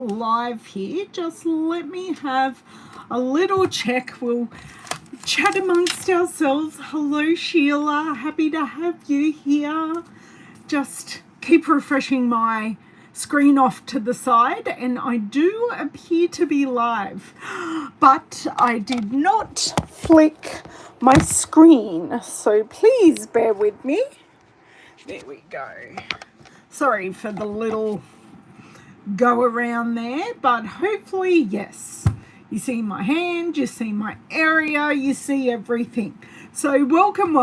live here. Just let me have a little check. We'll chat amongst ourselves. Hello, Sheila. Happy to have you here. Just keep refreshing my screen off to the side, and I do appear to be live, but I did not flick my screen, so please bear with me. There we go. Sorry for the little go around there, but hopefully, yes, you see my hand, you see my area, you see everything. So welcome.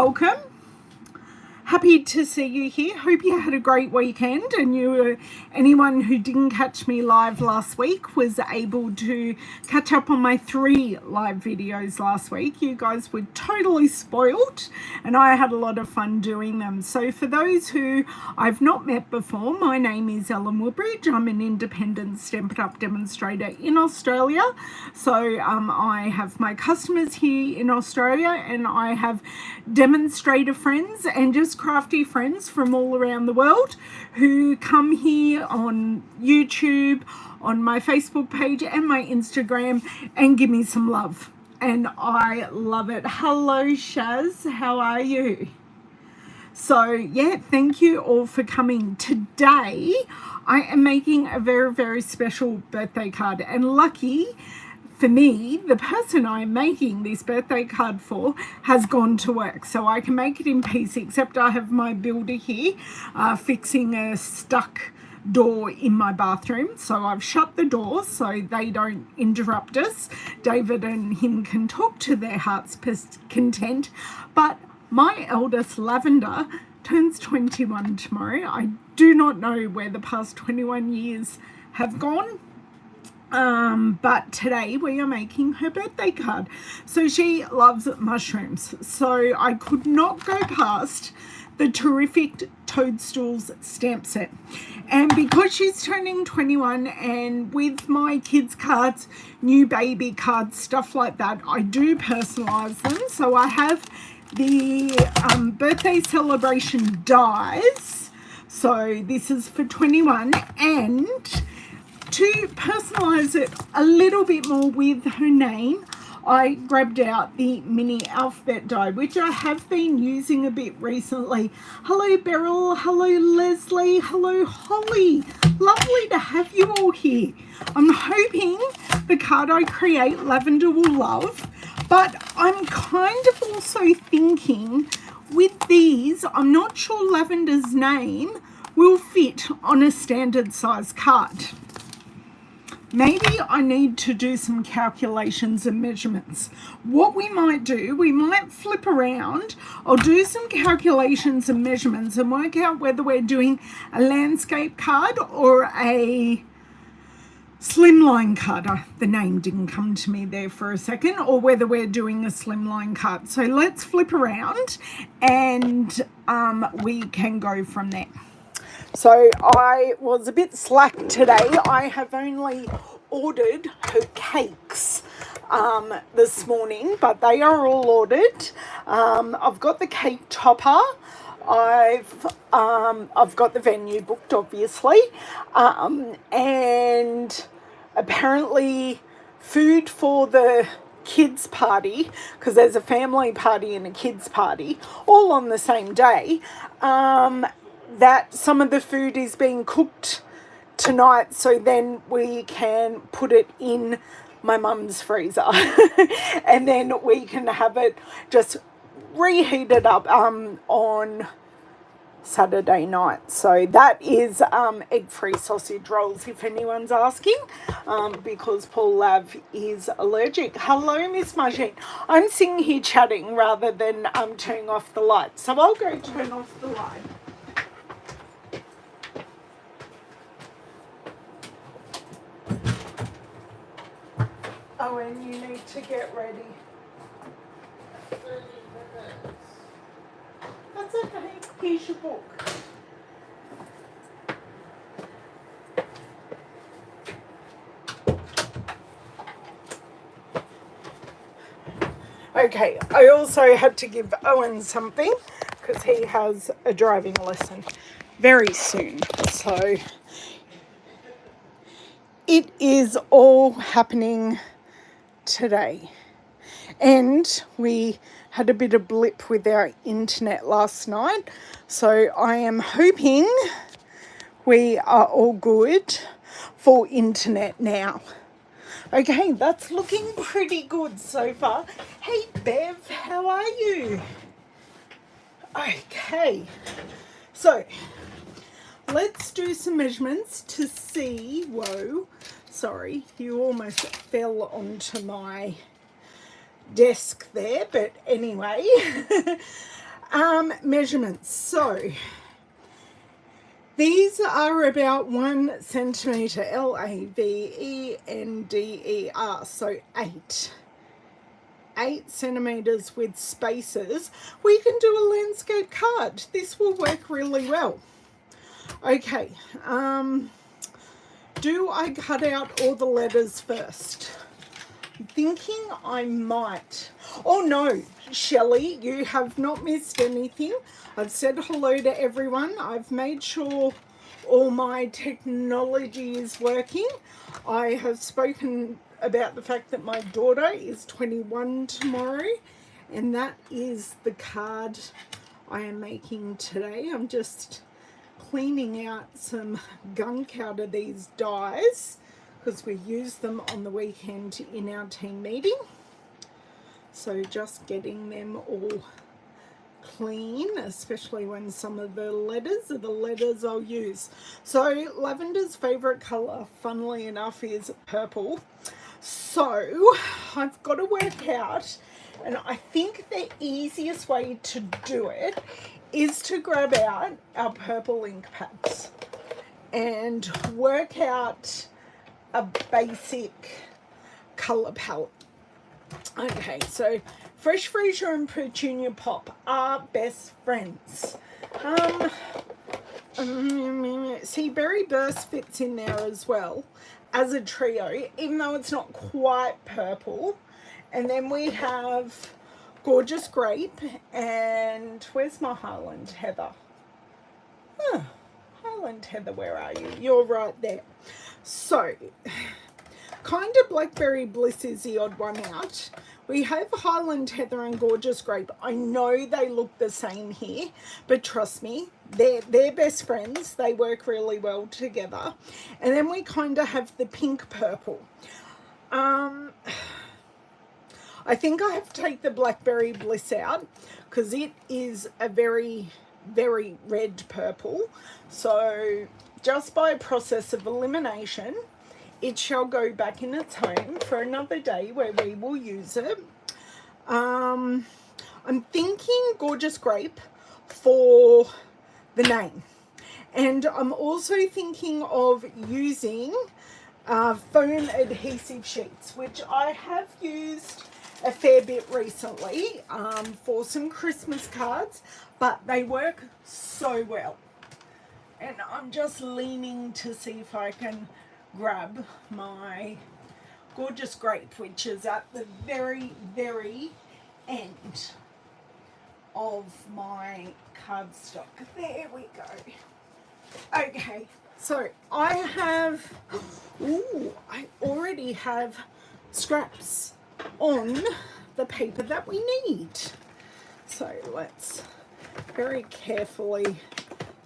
Happy to see you here. Hope you had a great weekend, and anyone who didn't catch me live last week was able to catch up on my 3 live videos last week. You guys were totally spoiled, and I had a lot of fun doing them. So for those who I've not met before, my name is Ellen Woodbridge. I'm an independent Stampin' Up! Demonstrator in Australia. So I have my customers here in Australia, and I have demonstrator friends and just crafty friends from all around the world who come here on YouTube, on my Facebook page and my Instagram, and give me some love, and I love it. Hello Shaz, how are you? So yeah, thank you all for coming. Today I am making a very special birthday card, and lucky for me, the person I'm making this birthday card for has gone to work, so I can make it in peace, except I have my builder here fixing a stuck door in my bathroom. So I've shut the doors so they don't interrupt us. David and him can talk to their heart's content. But my eldest, Lavender, turns 21 tomorrow. I do not know where the past 21 years have gone. But today we are making her birthday card. So she loves mushrooms, so I could not go past the terrific Toadstools stamp set. And because she's turning 21, and with my kids' cards, new baby cards, stuff like that, I do personalize them. So I have the birthday celebration dies. So this is for 21, and to personalize it a little bit more with her name, I grabbed out the mini alphabet die, which I have been using a bit recently. Hello Beryl, hello Leslie, hello Holly. Lovely to have you all here. I'm hoping the card I create Lavender will love, but I'm kind of also thinking with these, I'm not sure Lavender's name will fit on a standard size card. Maybe I need to do some calculations and measurements. What we might do, we might flip around. I'll do some calculations and measurements and work out whether we're doing a landscape card or a slimline card. The name didn't come to me there for a second. Or whether we're doing a slimline card. So let's flip around and we can go from there. So I was a bit slack today. I have only ordered her cakes this morning, but they are all ordered. I've got the cake topper. I've got the venue booked, obviously, and apparently food for the kids party, because there's a family party and a kids party all on the same day. That some of the food is being cooked tonight, so then we can put it in my mum's freezer and then we can have it just reheated up on Saturday night. So that is egg-free sausage rolls, if anyone's asking, because Paul Lav is allergic. Hello, Miss Margine. I'm sitting here chatting rather than turning off the light, so I'll go turn off the light. Oh, and you need to get ready. 30 minutes. That's okay. Here's your book. Okay, I also had to give Owen something because he has a driving lesson very soon. So it is all happening today. And we had a bit of blip with our internet last night, so I am hoping we are all good for internet now. Okay, that's looking pretty good so far. Hey Bev, how are you? Okay, so let's do some measurements to see. Whoa, sorry, you almost fell onto my desk there, but anyway. Measurements. So these are about 1 centimetre, LAVENDER, so 8 centimetres with spaces. We can do a landscape card. This will work really well. Okay, do I cut out all the letters first? I'm thinking I might. Oh no, Shelley, you have not missed anything. I've said hello to everyone. I've made sure all my technology is working. I have spoken about the fact that my daughter is 21 tomorrow, and that is the card I am making today. I'm just cleaning out some gunk out of these dies because we used them on the weekend in our team meeting. So just getting them all clean, especially when some of the letters are the letters I'll use. So Lavender's favourite colour, funnily enough, is purple. So I've got to work out, and I think the easiest way to do it is to grab out our purple ink pads and work out a basic colour palette. Okay, so Fresh Freesia and Petunia Pop are best friends. See, Berry Burst fits in there as well as a trio, even though it's not quite purple. And then we have Gorgeous Grape, and where's my Highland Heather? Huh, Highland Heather, where are you? You're right there. So, kind of Blackberry Bliss is the odd one out. We have Highland Heather and Gorgeous Grape. I know they look the same here, but trust me, they're best friends. They work really well together. And then we kind of have the pink purple. I think I have to take the Blackberry Bliss out because it is a very, very red purple. So just by a process of elimination, it shall go back in its home for another day where we will use it. I'm thinking Gorgeous Grape for the name. And I'm also thinking of using foam adhesive sheets, which I have used a fair bit recently for some Christmas cards, but they work so well. And I'm just leaning to see if I can grab my Gorgeous Grape, which is at the very, very end of my cardstock. There we go. Okay, so I already have scraps on the paper that we need. So let's very carefully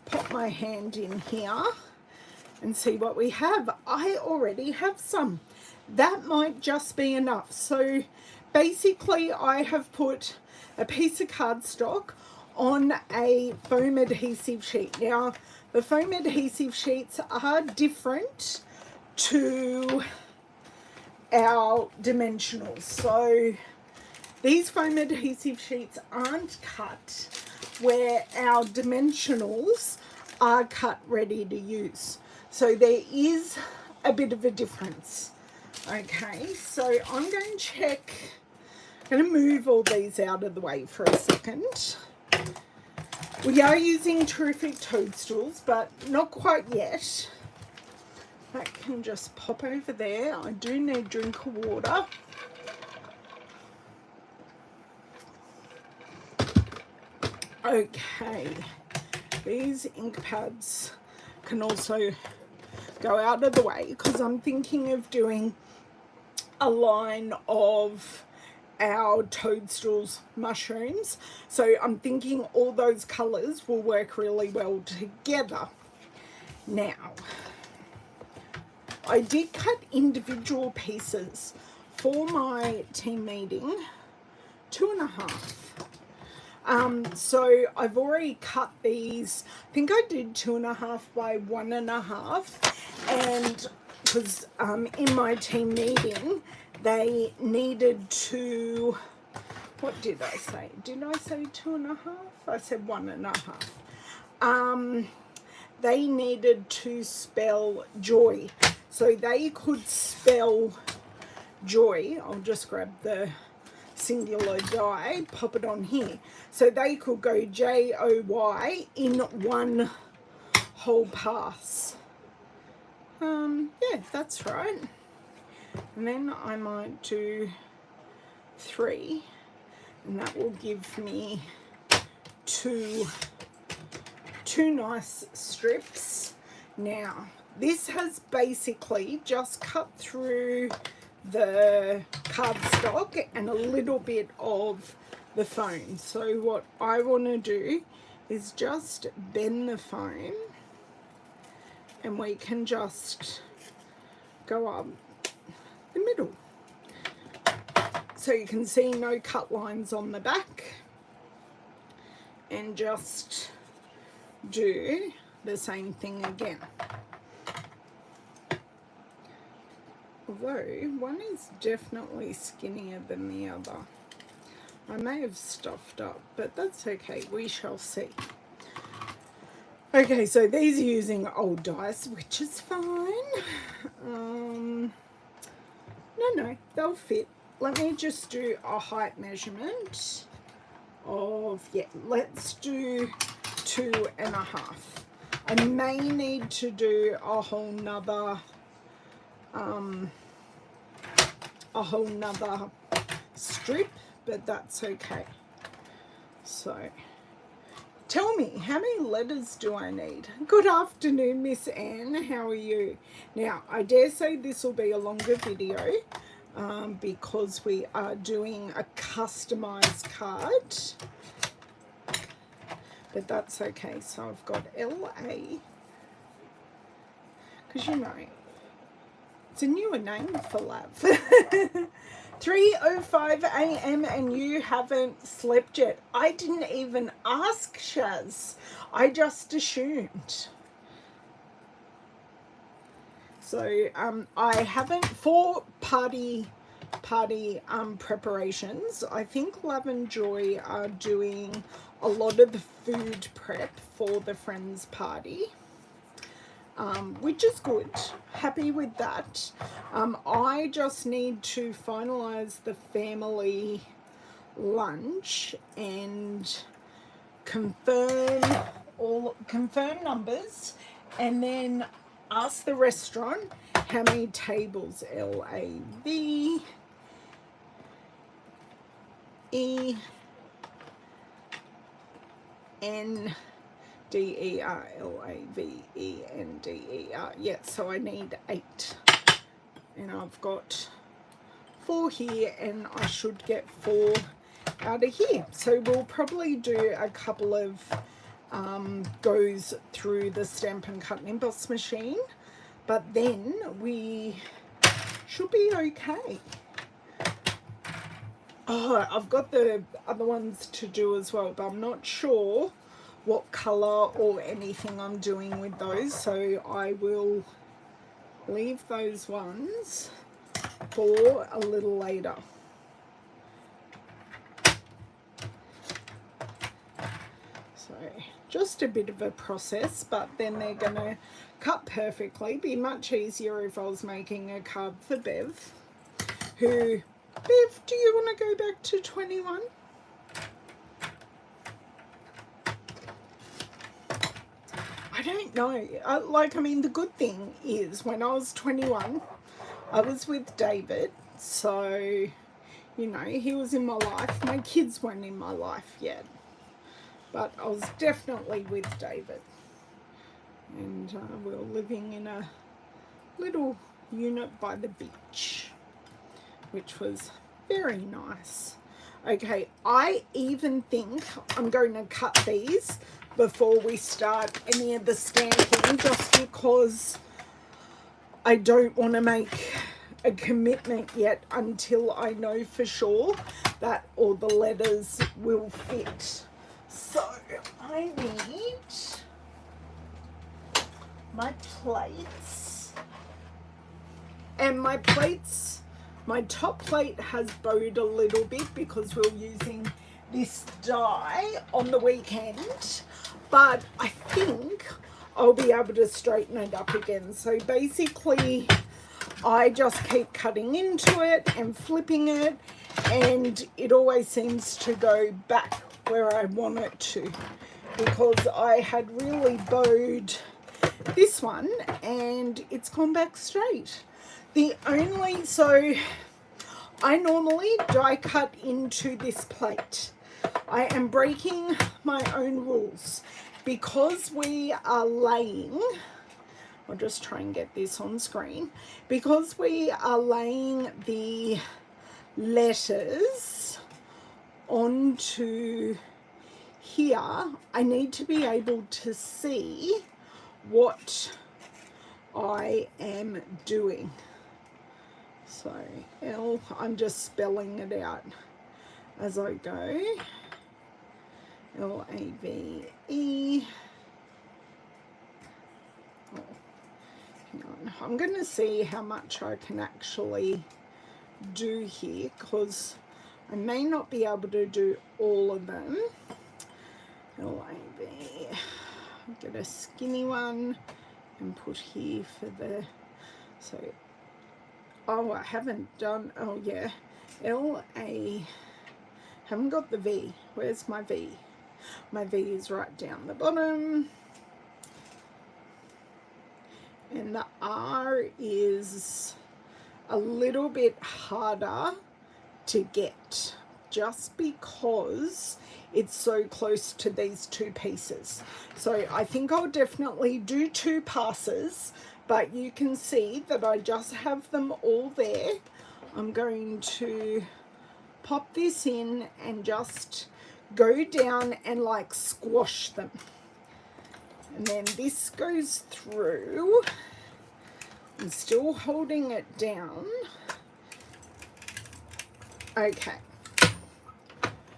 pop my hand in here and see what we have. I already have some. That might just be enough. So basically I have put a piece of cardstock on a foam adhesive sheet. Now the foam adhesive sheets are different to our dimensionals. So these foam adhesive sheets aren't cut where our dimensionals are cut ready to use. So there is a bit of a difference. Okay, so I'm going to check. I'm going to move all these out of the way for a second. We are using terrific Toadstools, but not quite yet. That can just pop over there. I do need a drink of water. Okay, these ink pads can also go out of the way because I'm thinking of doing a line of our Toadstools mushrooms. So I'm thinking all those colours will work really well together. Now, I did cut individual pieces for my team meeting, 2.5. So I've already cut these. I think I did 2.5 by 1.5, and because in my team meeting they needed to, what did I say? Did I say 2.5? I said 1.5. They needed to spell joy. So they could spell joy. I'll just grab the singular die, pop it on here. So they could go J-O-Y in one whole pass. Yeah, that's right. And then I might do 3, and that will give me two nice strips. Now, this has basically just cut through the cardstock and a little bit of the foam. So what I want to do is just bend the foam, and we can just go up the middle. So you can see no cut lines on the back, and just do the same thing again. Although one is definitely skinnier than the other. I may have stuffed up, but that's okay, we shall see. Okay, so these are using old dice, which is fine. No, they'll fit. Let me just do a height measurement of, yeah, let's do 2.5. I may need to do a whole nother strip, but that's okay. So tell me, how many letters do I need? Good afternoon, Miss Anne, how are you? Now, I dare say this will be a longer video because we are doing a customized card, but that's okay. So I've got LA, because you know, it's a newer name for love. 3:05 a.m. and you haven't slept yet. I didn't even ask, Shaz. I just assumed. So I haven't, for party preparations, I think Love and Joy are doing a lot of the food prep for the friends party. Which is good. Happy with that. I just need to finalize the family lunch and confirm numbers, and then ask the restaurant how many tables. LAVENDER. Yeah, so I need 8. And I've got 4 here, and I should get 4 out of here. So we'll probably do a couple of goes through the Stampin' Cut and Emboss machine, but then we should be okay. Oh, I've got the other ones to do as well, but I'm not sure what color or anything I'm doing with those, so I will leave those ones for a little later. So just a bit of a process, but then they're gonna cut perfectly. Be much easier if I was making a card for Bev, who, Bev, do you want to go back to 21? I don't know. I mean, the good thing is when I was 21, I was with David. So, you know, he was in my life. My kids weren't in my life yet. But I was definitely with David. And we were living in a little unit by the beach, which was very nice. Okay, I even think I'm going to cut these before we start any of the stamping, just because I don't want to make a commitment yet until I know for sure that all the letters will fit. So I need my plates, and my plates, my top plate has bowed a little bit because we're using this die on the weekend, but I think I'll be able to straighten it up again. So basically I just keep cutting into it and flipping it, and it always seems to go back where I want it to, because I had really bowed this one and it's gone back straight. So I normally die cut into this plate. I am breaking my own rules because we are laying, I'll just try and get this on screen, because we are laying the letters onto here. I need to be able to see what I am doing. So L, I'm just spelling it out as I go. L-A-V-E. Oh, hang on. I'm going to see how much I can actually do here, because I may not be able to do all of them. L-A-V. Get a skinny one and put here for the, so, oh, I haven't done, oh yeah, L-A, haven't got the V. Where's my V? My V is right down the bottom. And the R is a little bit harder to get, just because it's so close to these two pieces. So I think I'll definitely do 2 passes, but you can see that I just have them all there. I'm going to pop this in and just go down and like squash them. And then this goes through. I'm still holding it down. Okay.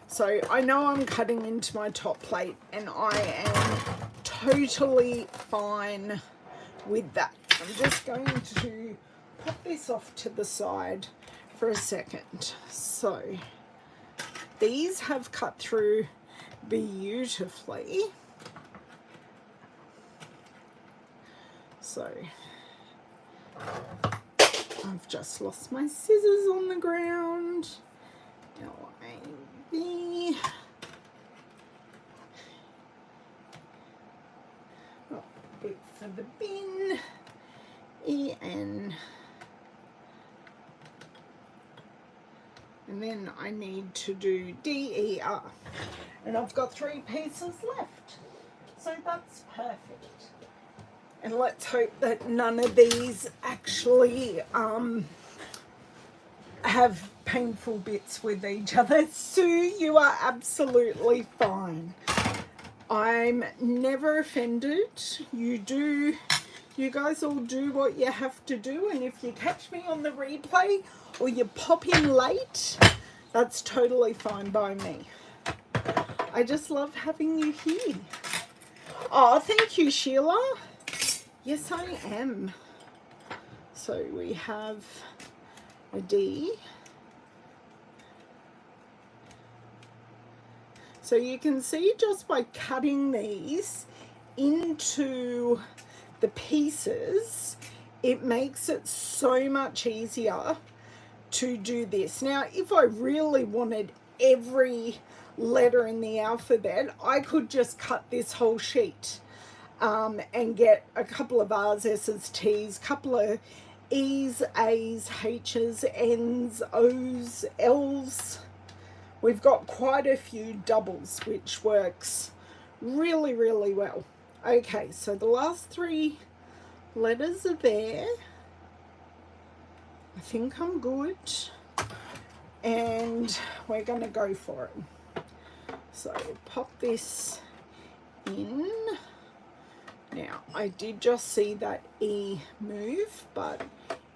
So I know I'm cutting into my top plate, and I am totally fine with that. I'm just going to pop this off to the side for a second. So these have cut through beautifully. So I've just lost my scissors on the ground. L-A-V. Oh, bit for the bin. E-N. And then I need to do D-E-R. And I've got 3 pieces left. So that's perfect. And let's hope that none of these actually have painful bits with each other. Sue, you are absolutely fine. I'm never offended. You guys all do what you have to do, and if you catch me on the replay or you pop in late, that's totally fine by me. I just love having you here. Oh, thank you, Sheila. Yes, I am. So we have a D. So you can see just by cutting these into the pieces, it makes it so much easier to do this. Now, if I really wanted every letter in the alphabet, I could just cut this whole sheet. And get a couple of R's, S's, T's, couple of E's, A's, H's, N's, O's, L's. We've got quite a few doubles, which works really, really well. Okay, so the last 3 letters are there. I think I'm good. And we're going to go for it. So pop this in. Now, I did just see that E move, but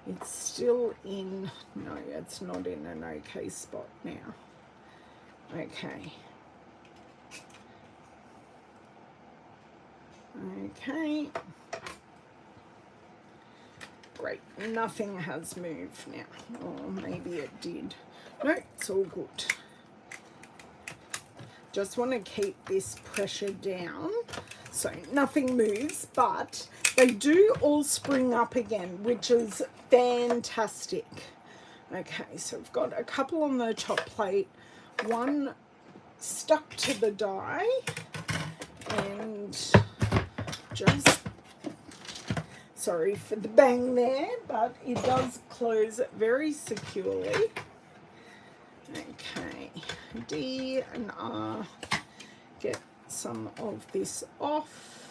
it's still in, no, it's not in an okay spot now. Okay. Okay. Great, nothing has moved now. Or maybe it did. No, it's all good. Just want to keep this pressure down so nothing moves, but they do all spring up again, which is fantastic. Okay, so I've got a couple on the top plate, one stuck to the die, and just, sorry for the bang there, but it does close very securely. Okay, D and R, get some of this off.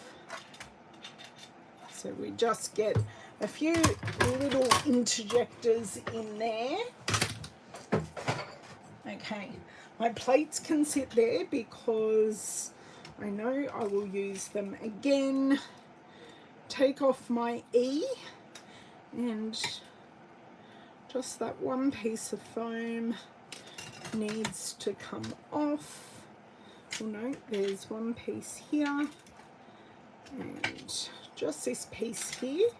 So we just get a few little interjectors in there. Okay, my plates can sit there because I know I will use them again. Take off my E and just that one piece of foam needs to come off. Well, no, there's one piece here and just this piece here.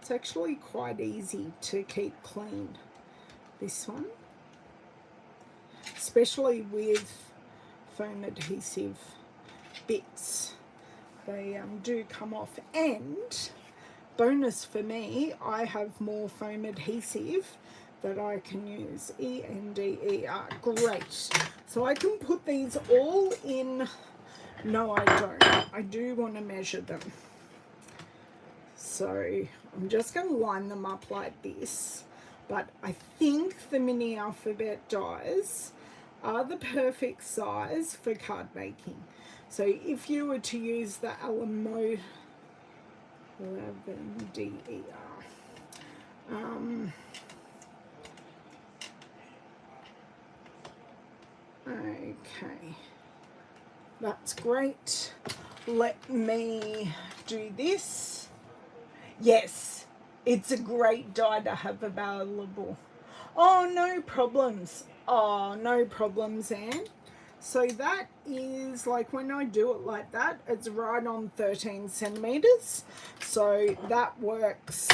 It's actually quite easy to keep clean, this one, especially with foam adhesive bits. They do come off, and bonus for me, I have more foam adhesive that I can use. E-N-D-E-R, great. So I can put these all in. No, I don't. I do want to measure them. So I'm just going to line them up like this. But I think the mini alphabet dies are the perfect size for card making. So if you were to use the Alamo 11DER, okay, that's great. Let me do this. Yes, it's a great die to have available. Oh, no problems. Oh, no problems, Anne. So that is, like, when I do it like that, it's right on 13 centimeters. So that works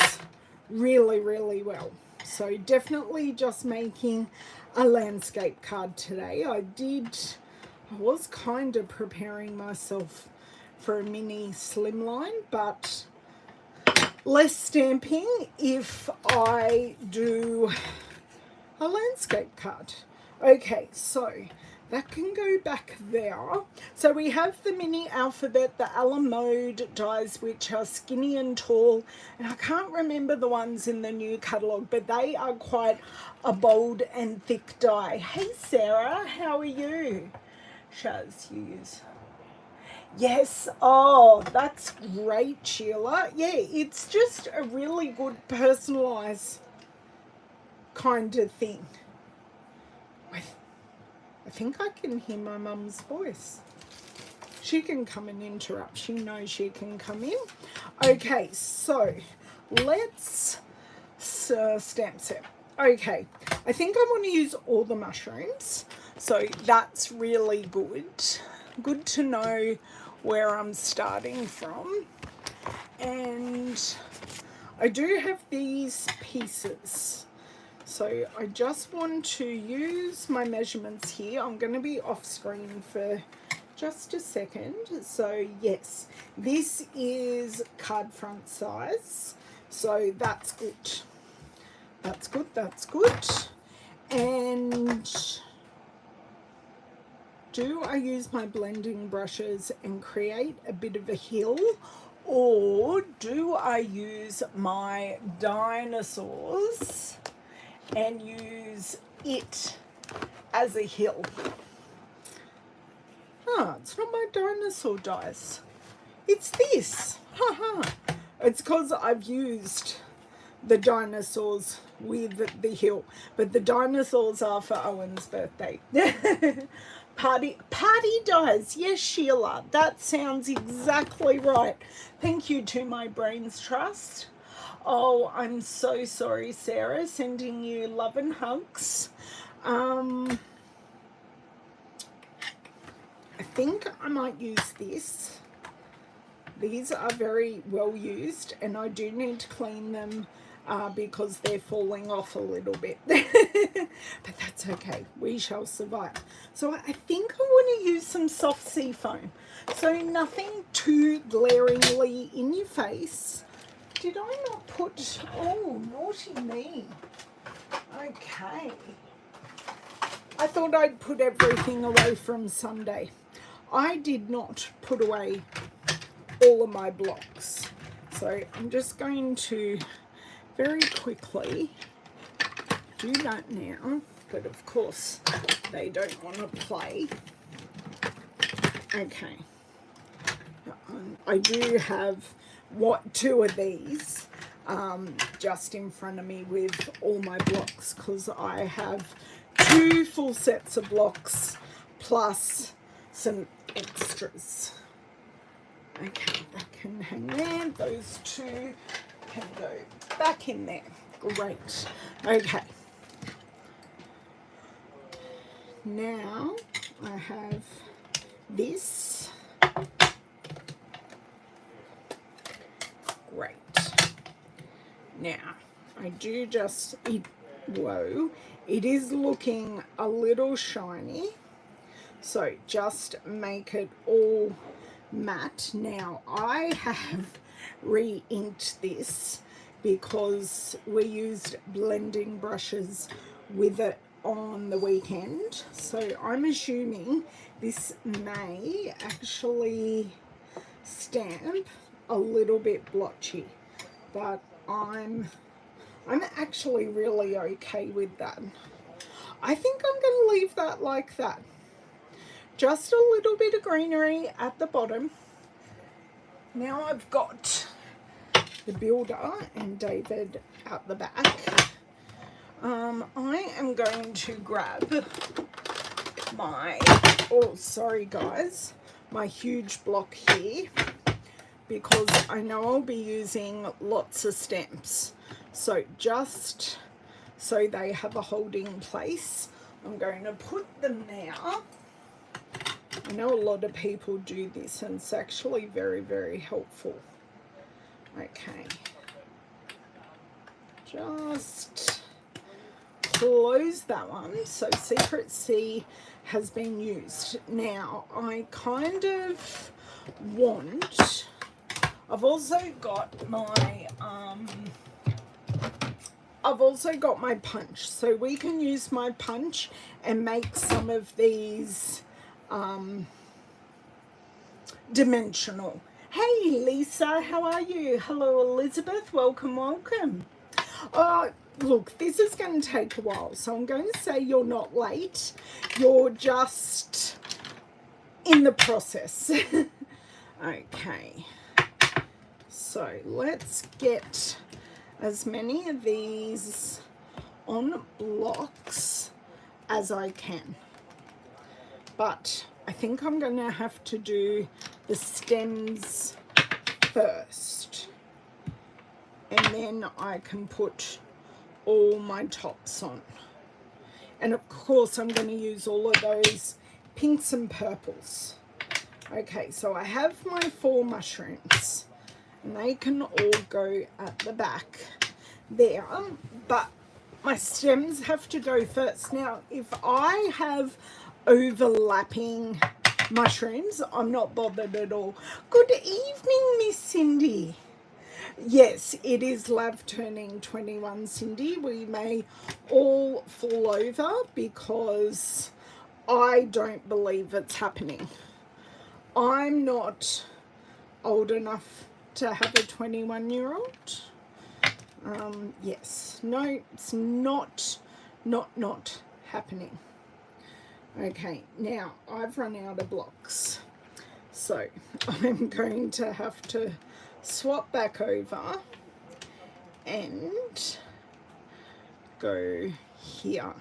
really, really well. So definitely just making a landscape card today. I was kind of preparing myself for a mini slimline, but less stamping if I do a landscape card. Okay, so that can go back there. So we have the mini alphabet, the Alamode dies, which are skinny and tall, and I can't remember the ones in the new catalogue, but they are quite a bold and thick die. Hey Sarah, how are you? Shaz, use. Yes, oh, that's great, Sheila. Yeah, it's just a really good personalised kind of thing. I think I can hear my mum's voice. She can come and interrupt. She knows she can come in. Okay, so let's stamp set. Okay, I think I want to use all the mushrooms. So that's really good. Good to know where I'm starting from. And I do have these pieces. So I just want to use my measurements here. I'm going to be off screen for just a second. So yes, this is card front size. So that's good. That's good, that's good. And do I use my blending brushes and create a bit of a hill? Or do I use my dinosaurs and use it as a hill? Ah, it's not my dinosaur dice. It's this. Haha. It's because I've used the dinosaurs with the hill, but the dinosaurs are for Owen's birthday. Party dies. Yes, Sheila, that sounds exactly right. Thank you to My Brains Trust. Oh, I'm so sorry, Sarah. Sending you love and hugs. I think I might use this. These are very well used, and I do need to clean them because they're falling off a little bit. But that's okay. We shall survive. So I think I want to use some soft sea foam. So nothing too glaringly in your face. Did I not put... Oh, naughty me. Okay. I thought I'd put everything away from Sunday. I did not put away all of my blocks. So I'm just going to very quickly do that now. But of course, they don't want to play. Okay. I do have two of these just in front of me with all my blocks, because I have 2 full sets of blocks plus some extras. Okay, that can hang there. Those 2 can go back in there. Great. Okay. Now I have this. Great. Now I do just, whoa, it is looking a little shiny. So just make it all matte. Now I have re-inked this because we used blending brushes with it on the weekend. So I'm assuming this may actually stamp a little bit blotchy, but I'm actually really okay with that. I think I'm going to leave that like that. Just a little bit of greenery at the bottom. Now I've got the builder and David at the back. I am going to grab my, oh sorry guys, my huge block here, because I know I'll be using lots of stamps. So just so they have a holding place, I'm going to put them now. I know a lot of people do this and it's actually very, very helpful. Okay. Just close that one. So Secret C has been used. Now I kind of want, I've also got my punch, so we can use my punch and make some of these dimensional. Hey Lisa, how are you? Hello Elizabeth, welcome, welcome. Look, this is going to take a while, so I'm going to say you're not late. You're just in the process. Okay. So let's get as many of these on blocks as I can. But I think I'm going to have to do the stems first. And then I can put all my tops on. And of course I'm going to use all of those pinks and purples. Okay, so I have my 4 mushrooms. And they can all go at the back there. But my stems have to go first. Now, if I have overlapping mushrooms, I'm not bothered at all. Good evening, Miss Cindy. Yes, it is love turning 21, Cindy. We may all fall over because I don't believe it's happening. I'm not old enough to have a 21-year-old. Yes, no, it's not happening. Okay, now I've run out of blocks, so I'm going to have to swap back over and go here.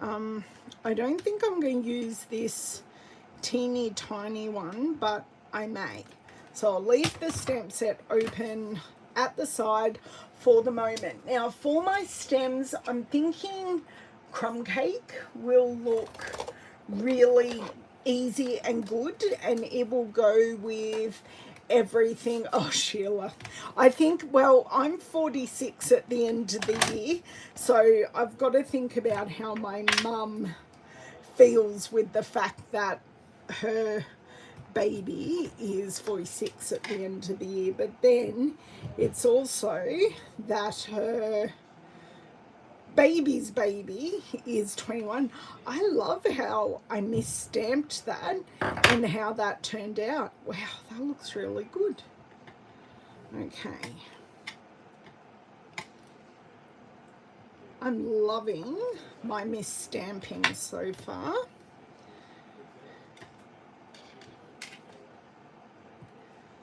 I don't think I'm going to use this teeny tiny one, but I may. So I'll leave the stamp set open at the side for the moment. Now for my stems, I'm thinking crumb cake will look really easy and good, and it will go with everything. Oh, Sheila, I think, well, I'm 46 at the end of the year, so I've got to think about how my mum feels with the fact that her baby is 46 at the end of the year, but then it's also that her baby's baby is 21. I love how I misstamped that and how that turned out. Wow, that looks really good. Okay. I'm loving my misstamping so far.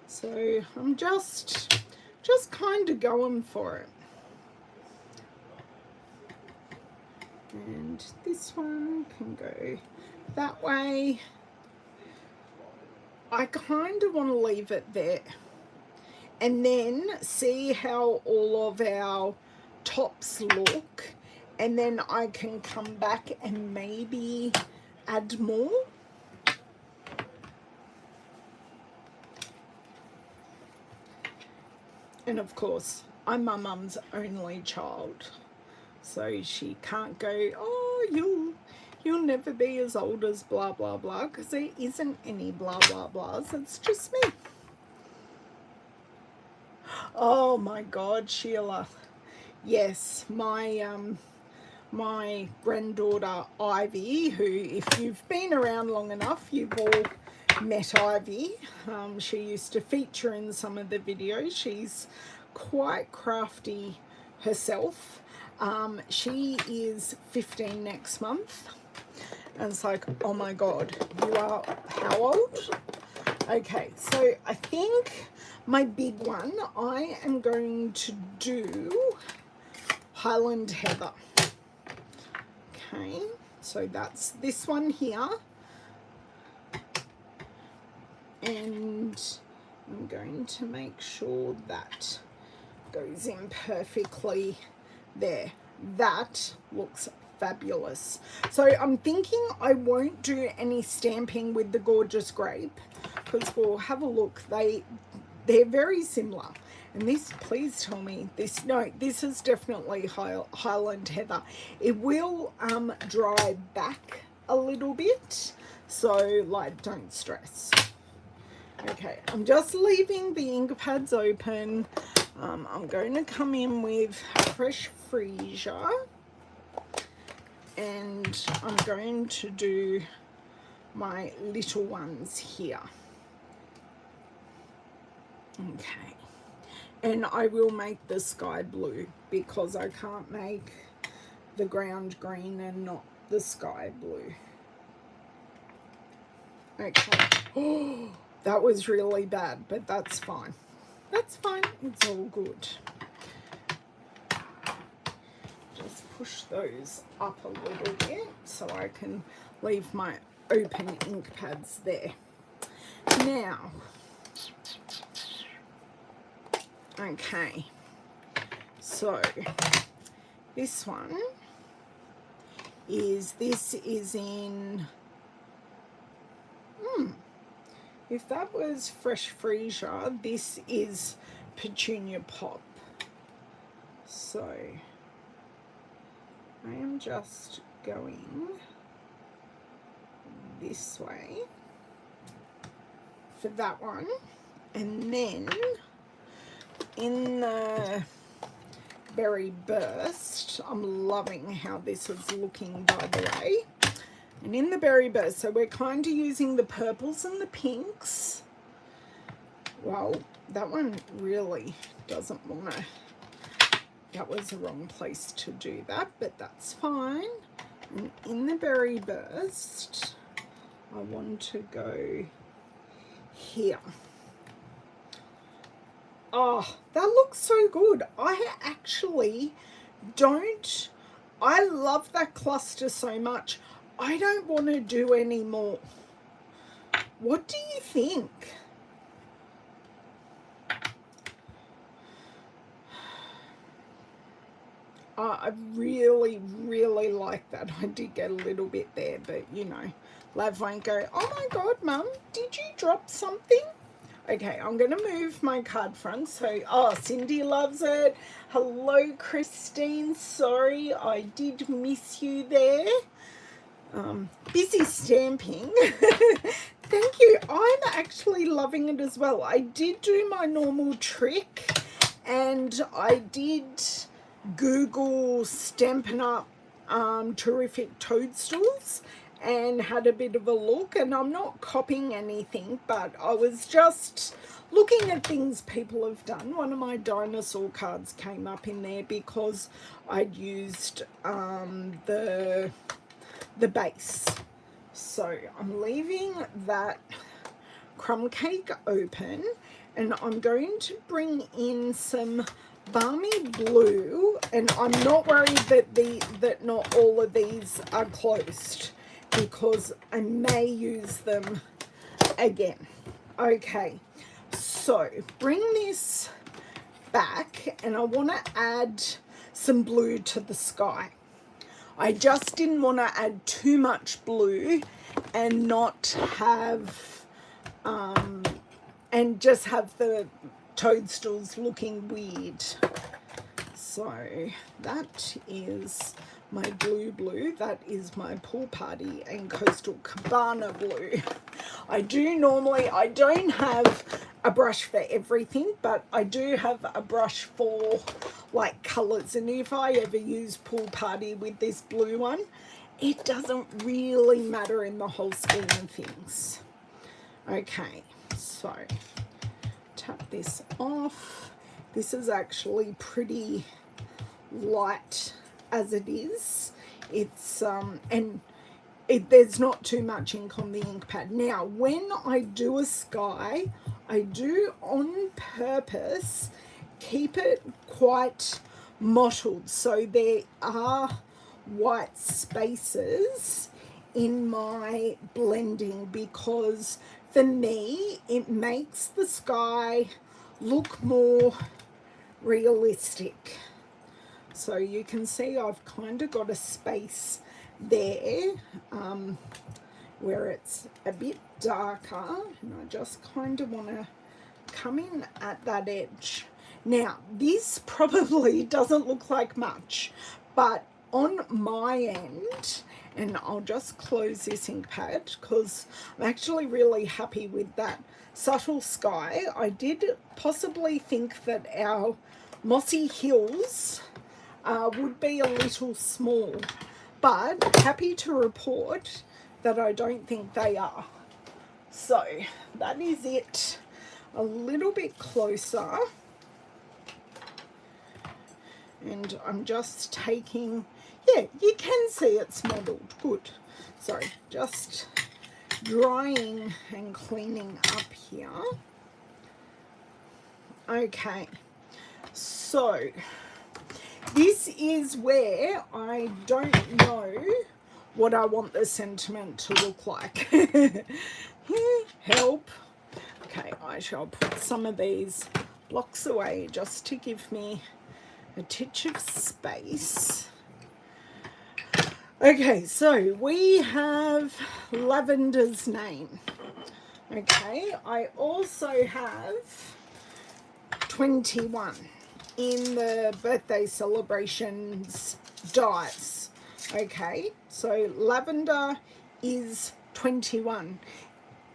So I'm just kind of going for it. And this one can go that way. I kind of want to leave it there and then see how all of our tops look, and then I can come back and maybe add more. And of course, I'm my mum's only child, so she can't go, oh, you'll never be as old as blah blah blah, because there isn't any blah blah blahs. It's just me. Oh my God, Sheila. Yes, my granddaughter Ivy, who, if you've been around long enough, you've all met Ivy. She used to feature in some of the videos. She's quite crafty herself. She is 15 next month. And it's like, oh my God, you are how old? Okay, so I think my big one, I am going to do Highland Heather. Okay, so that's this one here. And I'm going to make sure that goes in perfectly there. That looks fabulous. So I'm thinking I won't do any stamping with the Gorgeous Grape, because we'll have a look. They're very similar. And this, please tell me, this, no, this is definitely Highland Heather. It will dry back a little bit, so like, don't stress. Okay, I'm just leaving the ink pads open. I'm going to come in with Fresh Freesia, and I'm going to do my little ones here. Okay, and I will make the sky blue because I can't make the ground green and not the sky blue. Okay. Oh, that was really bad, but that's fine. That's fine. It's all good. Just push those up a little bit so I can leave my open ink pads there. Now, okay, so this one is, this is in, if that was Fresh Freesia, this is Petunia Pop. So I am just going this way for that one, and then in the Berry Burst, I'm loving how this is looking, by the way. And in the Berry Burst, so we're kind of using the purples and the pinks. Well, that one really doesn't want to, that was the wrong place to do that, but that's fine. And in the Berry Burst, I want to go here. Oh, that looks so good. I actually don't, I love that cluster so much. I don't want to do any more. What do you think? I really, really like that. I did get a little bit there, but you know, Lav won't go, oh my God, Mum, did you drop something? Okay, I'm going to move my card front. So, oh, Cindy loves it. Hello, Christine. Sorry, I did miss you there. Busy stamping. Thank you. I'm actually loving it as well. I did do my normal trick and I did Google Stampin' Up terrific toadstools and had a bit of a look, and I'm not copying anything, but I was just looking at things people have done. One of my dinosaur cards came up in there because I'd used the base. So I'm leaving that crumb cake open, and I'm going to bring in some balmy blue, and I'm not worried that not all of these are closed because I may use them again. Okay, so bring this back, and I want to add some blue to the sky. I just didn't want to add too much blue and not have and just have the toadstools looking weird. So that is my blue. That is my Pool Party and Coastal Cabana blue. I don't have a brush for everything, but I do have a brush for like colors, and if I ever use Pool Party with this blue one, it doesn't really matter in the whole scheme of things. Okay, so tap this off. This is actually pretty light as it is. It's there's not too much ink on the ink pad. Now when I do a sky, I do on purpose keep it quite mottled, so there are white spaces in my blending, because for me it makes the sky look more realistic. So you can see I've kind of got a space there where it's a bit darker, and I just kind of want to come in at that edge. Now this probably doesn't look like much, but on my end, and I'll just close this ink pad because I'm actually really happy with that subtle sky. I did possibly think that our mossy hills would be a little small, but happy to report that I don't think they are. So that is it, a little bit closer, and I'm just taking, yeah, you can see it's modelled good. So just drying and cleaning up here. Okay, so this is where I don't know what I want the sentiment to look like. Help. Okay, I shall put some of these blocks away just to give me a titch of space. Okay, so we have Lavender's name. Okay, I also have 21 in the birthday celebrations dies. Okay, so Lavender is 21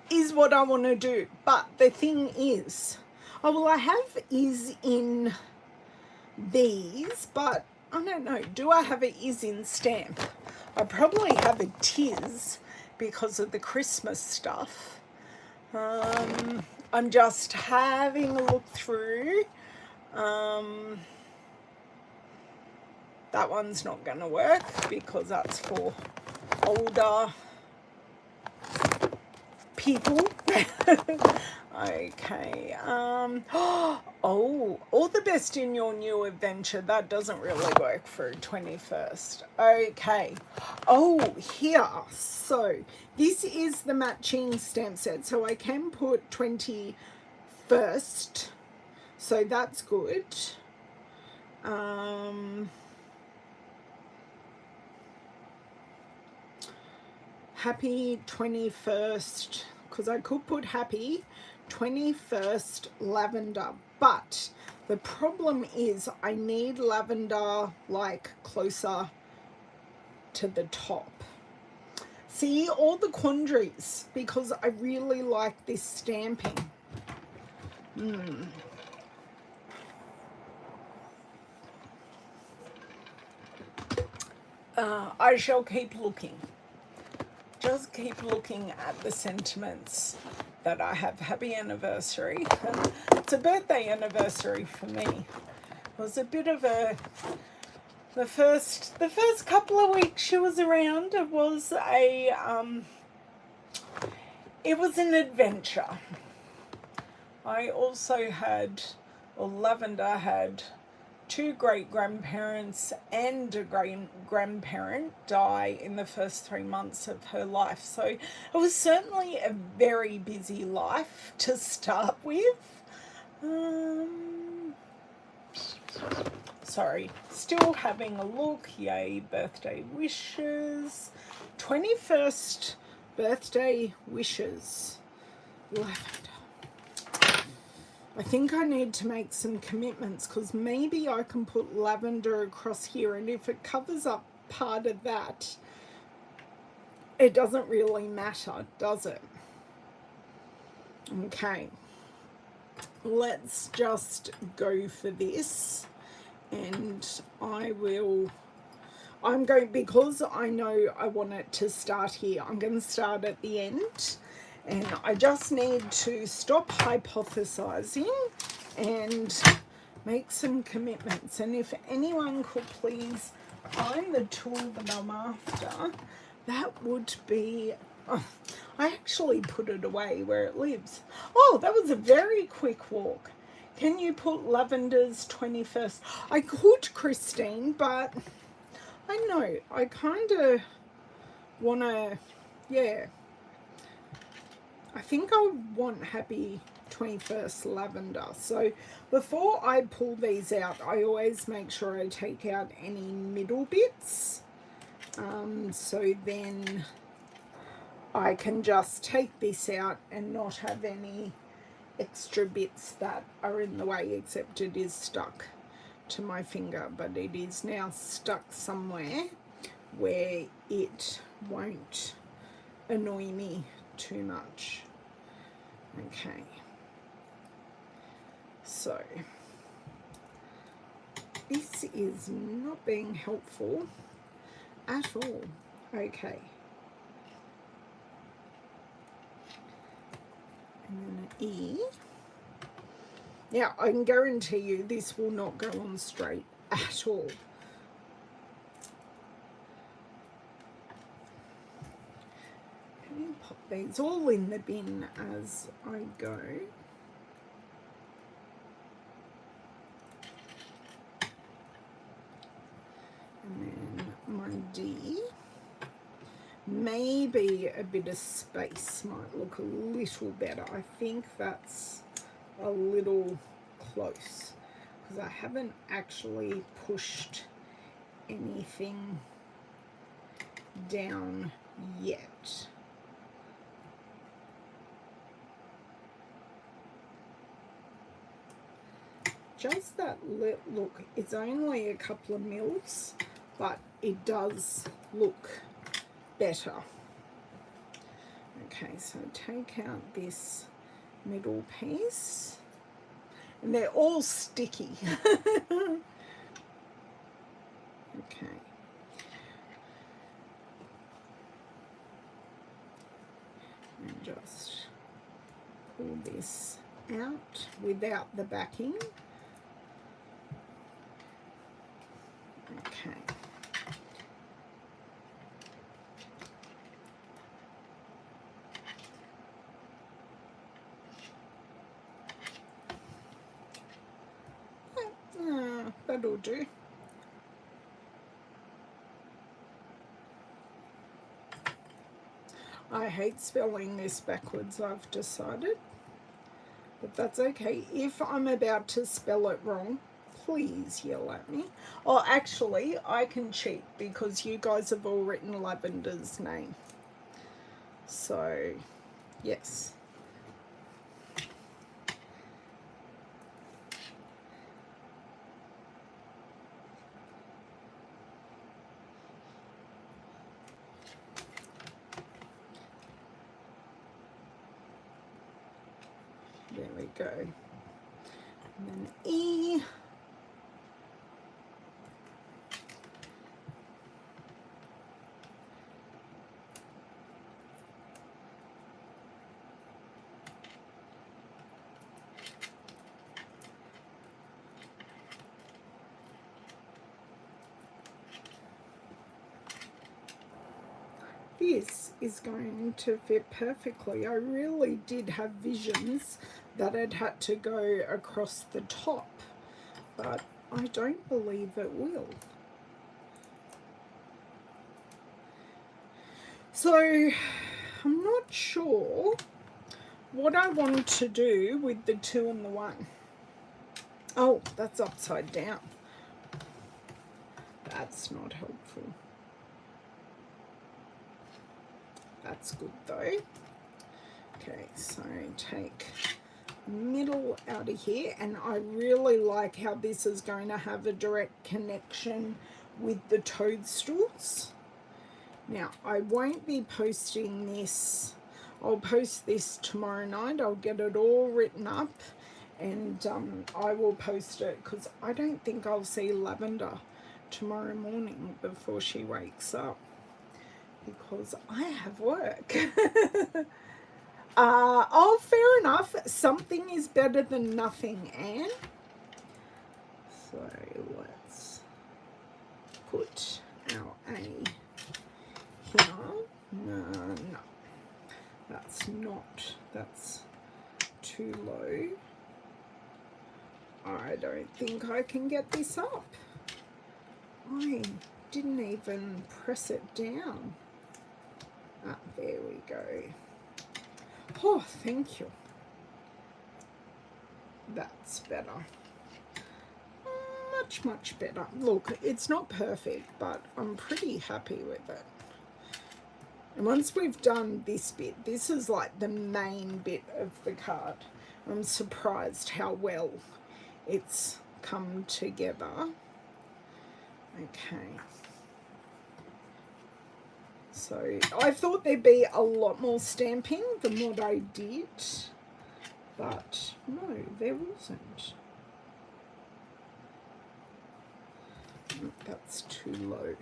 is what I want to do. But the thing is, oh well, I have is in these, but I don't know, do I have it is in stamp? I probably have a tis because of the Christmas stuff. I'm just having a look through. That one's not going to work because that's for older people. Okay. Oh, all the best in your new adventure. That doesn't really work for 21st. Okay. Oh, here. So this is the matching stamp set. So I can put 21st. So that's good. Happy 21st, because I could put happy 21st lavender, but the problem is I need lavender like closer to the top. See all the quandaries, because I really like this stamping. I shall keep looking. Just keep looking at the sentiments that I have. Happy anniversary. It's a birthday anniversary for me. It was a bit of a the first couple of weeks she was around, it was an adventure. I also had, or Lavender had, two great-grandparents and a great-grandparent die in the first 3 months of her life. So it was certainly a very busy life to start with. Sorry, still having a look. Yay, birthday wishes. 21st birthday wishes. Lavender. I think I need to make some commitments, because maybe I can put lavender across here, and if it covers up part of that, it doesn't really matter, does it? Okay, let's just go for this, and I'm going, because I know I want it to start here, I'm going to start at the end. And I just need to stop hypothesizing and make some commitments. And if anyone could please find the tool that I'm after, that would be... Oh, I actually put it away where it lives. Oh, that was a very quick walk. Can you put Lavender's 21st? I could, Christine, but I know I kind of want to, yeah. I think I want happy 21st lavender. So before I pull these out, I always make sure I take out any middle bits. So then I can just take this out and not have any extra bits that are in the way, except it is stuck to my finger. But it is now stuck somewhere where it won't annoy me too much. Okay, so this is not being helpful at all. Okay, and then an E. Now I can guarantee you this will not go on straight at all. Pop these all in the bin as I go. And then my D. Maybe a bit of space might look a little better. I think that's a little close, because I haven't actually pushed anything down yet. Just that look, it's only a couple of mils, but it does look better. Okay, so take out this middle piece, and they're all sticky. Okay. And just pull this out without the backing. Okay. that'll do. I hate spelling this backwards, I've decided. But that's okay. If I'm about to spell it wrong, please yell at me. Oh, actually, I can cheat because you guys have all written Lavender's name. So, yes. There we go. And then E. This is going to fit perfectly. I really did have visions that it had to go across the top, but I don't believe it will. So I'm not sure what I want to do with the 2 and the 1. Oh, that's upside down. That's not helpful. That's good though. Okay, so take middle out of here, and I really like how this is going to have a direct connection with the Toadstools. Now, I won't be posting this. I'll post this tomorrow night. I'll get it all written up, and I will post it because I don't think I'll see Lavender tomorrow morning before she wakes up, because I have work. Oh, fair enough. Something is better than nothing, Anne. So let's put our A here. No, that's too low. I don't think I can get this up. I didn't even press it down. Ah, there we go. Oh, thank you. That's better. Much, much better. Look, it's not perfect, but I'm pretty happy with it. And once we've done this bit, this is like the main bit of the card. I'm surprised how well it's come together. Okay. So I thought there'd be a lot more stamping than what I did, but no, there wasn't. That's too low.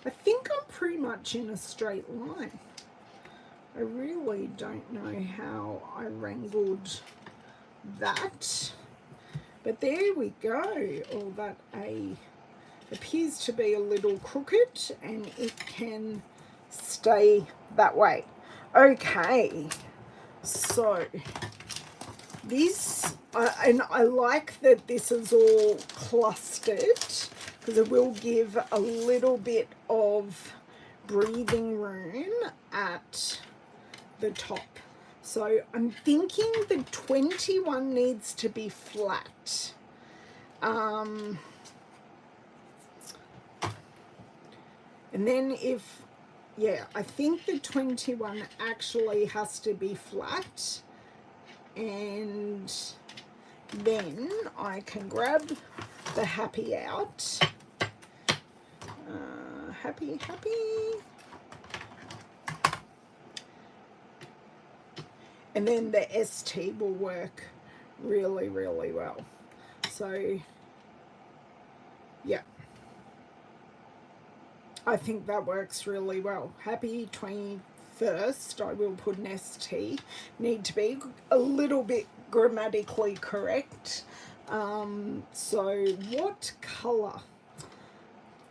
I think I'm pretty much in a straight line. I really don't know how I wrangled that, but there we go. All that A appears to be a little crooked, and it can stay that way. Okay, so this, and I like that this is all clustered, because it will give a little bit of breathing room at the top. So I'm thinking the 21 needs to be flat. And then if, yeah, I think the 21 actually has to be flat. And then I can grab the happy out. Happy. And then the ST will work really, really well. So, yeah. I think that works really well. Happy 21st, I will put an ST. Need to be a little bit grammatically correct. So what colour?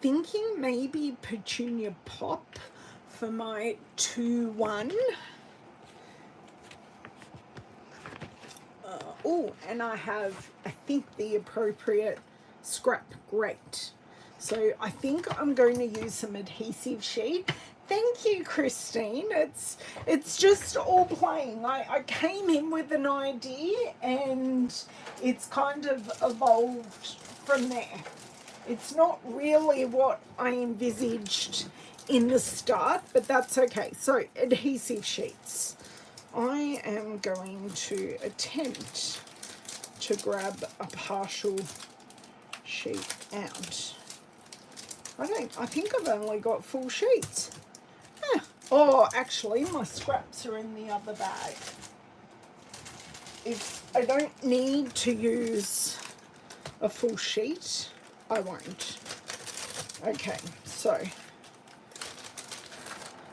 Thinking maybe Petunia Pop for my 2-1. Oh, and I have, I think, the appropriate scrap. Great. So I think I'm going to use some adhesive sheet. Thank you, Christine. It's just all playing. I came in with an idea and it's kind of evolved from there. It's not really what I envisaged in the start, but that's okay. So adhesive sheets. I am going to attempt to grab a partial sheet out. I think I've only got full sheets. Oh, actually, my scraps are in the other bag. If I don't need to use a full sheet, I won't. Okay, so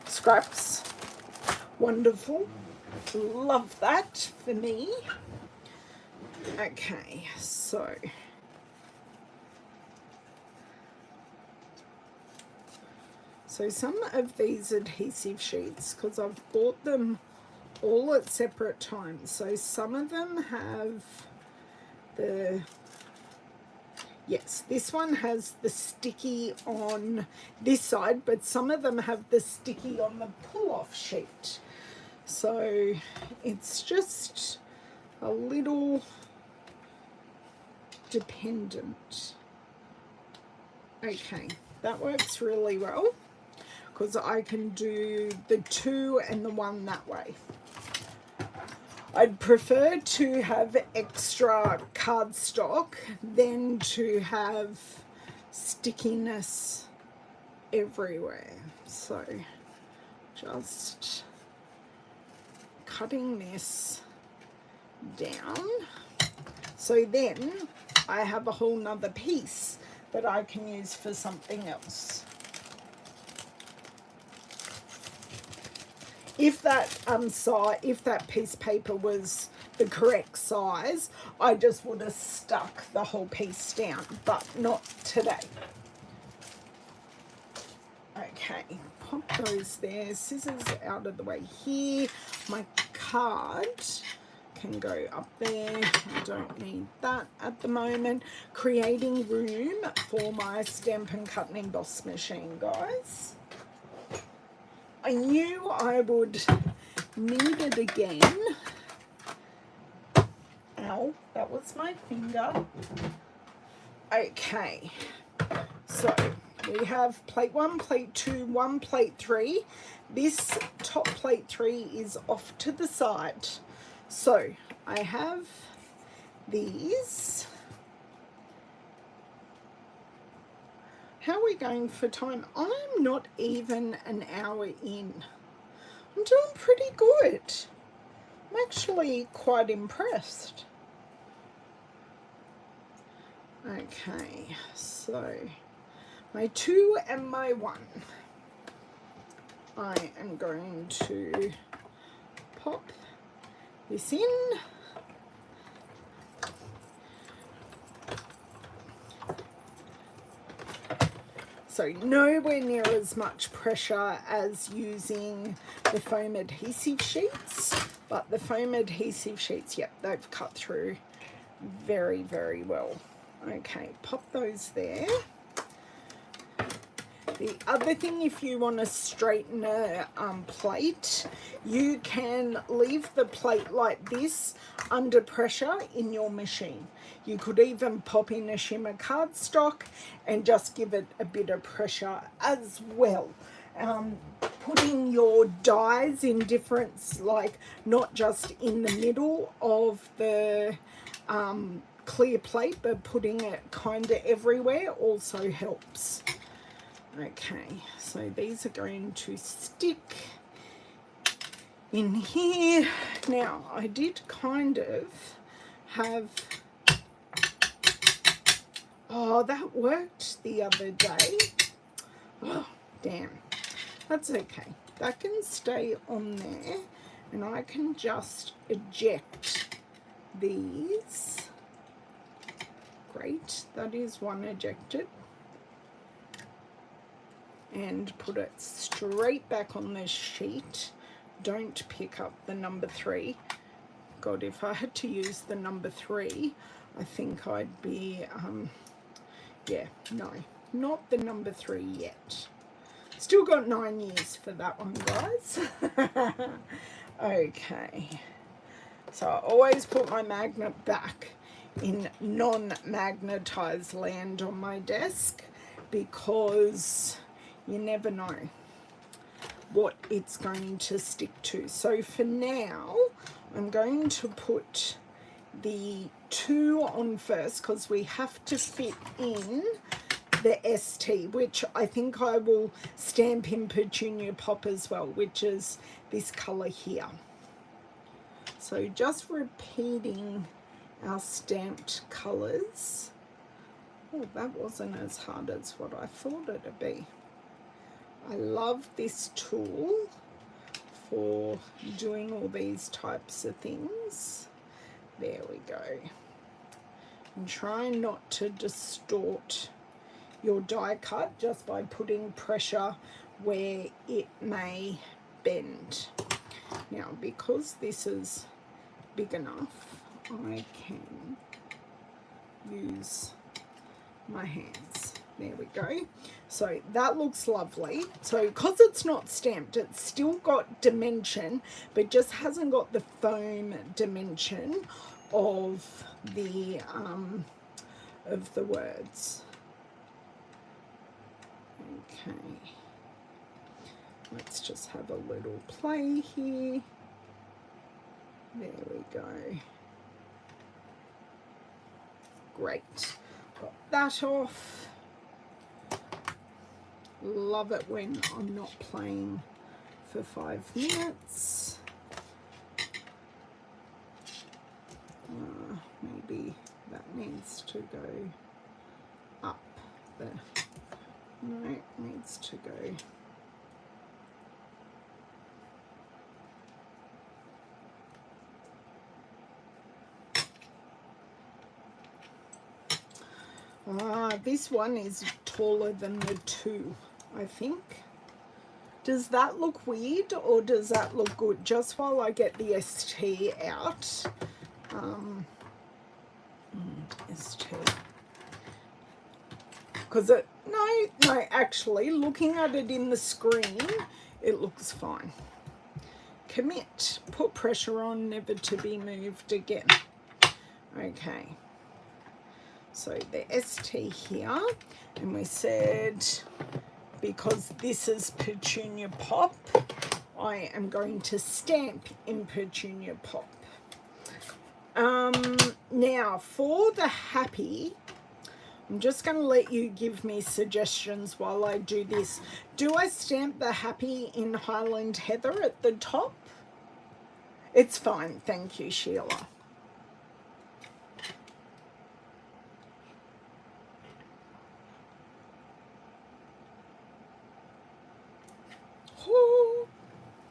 scraps, wonderful. Love that for me. Okay, so some of these adhesive sheets, because I've bought them all at separate times, so some of them have the, yes, this one has the sticky on this side, but some of them have the sticky on the pull-off sheet. So it's just a little dependent. Okay, that works really well because I can do the 2 and the 1 that way. I'd prefer to have extra cardstock than to have stickiness everywhere. So just cutting this down. So then I have a whole nother piece that I can use for something else. If that piece of paper was the correct size, I just would have stuck the whole piece down, but not today. Okay, pop those there, scissors out of the way here. My card can go up there. I don't need that at the moment. Creating room for my Stampin' Cut and Emboss machine, guys. I knew I would need it again. Ow, that was my finger. Okay, so we have plate 1, plate 2, 1, plate 3. This top plate 3 is off to the side. So I have these. How are we going for time? I'm not even an hour in. I'm doing pretty good. I'm actually quite impressed. Okay, so my 2 and my 1. I am going to pop this in. So nowhere near as much pressure as using the foam adhesive sheets, but the foam adhesive sheets, yep, they've cut through very, very well. Okay, pop those there. The other thing, if you want to straighten a plate, you can leave the plate like this under pressure in your machine. You could even pop in a shimmer cardstock and just give it a bit of pressure as well. Putting your dies in different, like not just in the middle of the clear plate, but putting it kind of everywhere also helps. Okay, so these are going to stick in here. Now, I did kind of have, oh, that worked the other day. Oh, damn. That's okay. That can stay on there, and I can just eject these. Great, that is one ejected. And put it straight back on this sheet. Don't pick up the number 3. God, if I had to use the number 3, I think I'd be Yeah, no, not the number 3 yet. Still got 9 years for that one, guys. Okay. So I always put my magnet back in non-magnetized land on my desk because you never know what it's going to stick to. So for now, I'm going to put the 2 on first because we have to fit in the ST, which I think I will stamp in Petunia Pop as well, which is this color here. So just repeating our stamped colors. Oh, that wasn't as hard as what I thought it'd be. I love this tool for doing all these types of things. There we go. And try not to distort your die cut just by putting pressure where it may bend. Now, because this is big enough, I can use my hands. There we go. So that looks lovely. So because it's not stamped, it's still got dimension, but just hasn't got the foam dimension of the words. Okay. Let's just have a little play here. There we go. Great. Got that off. Love it when I'm not playing for 5 minutes. Maybe that needs to go up there. No, it needs to go. This one is taller than the 2, I think. Does that look weird or does that look good? Just while I get the ST out. ST. Because no, actually, looking at it in the screen, it looks fine. Commit. Put pressure on, never to be moved again. Okay. So the ST here, and we said because this is Petunia Pop, I am going to stamp in Petunia Pop. Now for the happy, I'm just going to let you give me suggestions while I do this. Do I stamp the happy in Highland Heather at the top? It's fine, thank you, Sheila.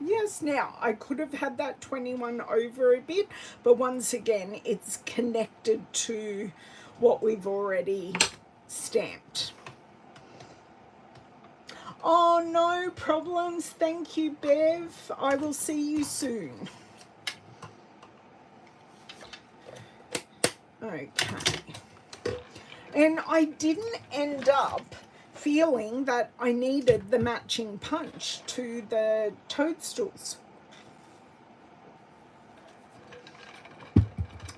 Yes, now I could have had that 21 over a bit, but once again it's connected to what we've already stamped. Oh, no problems. Thank you, Bev. I will see you soon. Okay. And I didn't end up feeling that I needed the matching punch to the Toadstools.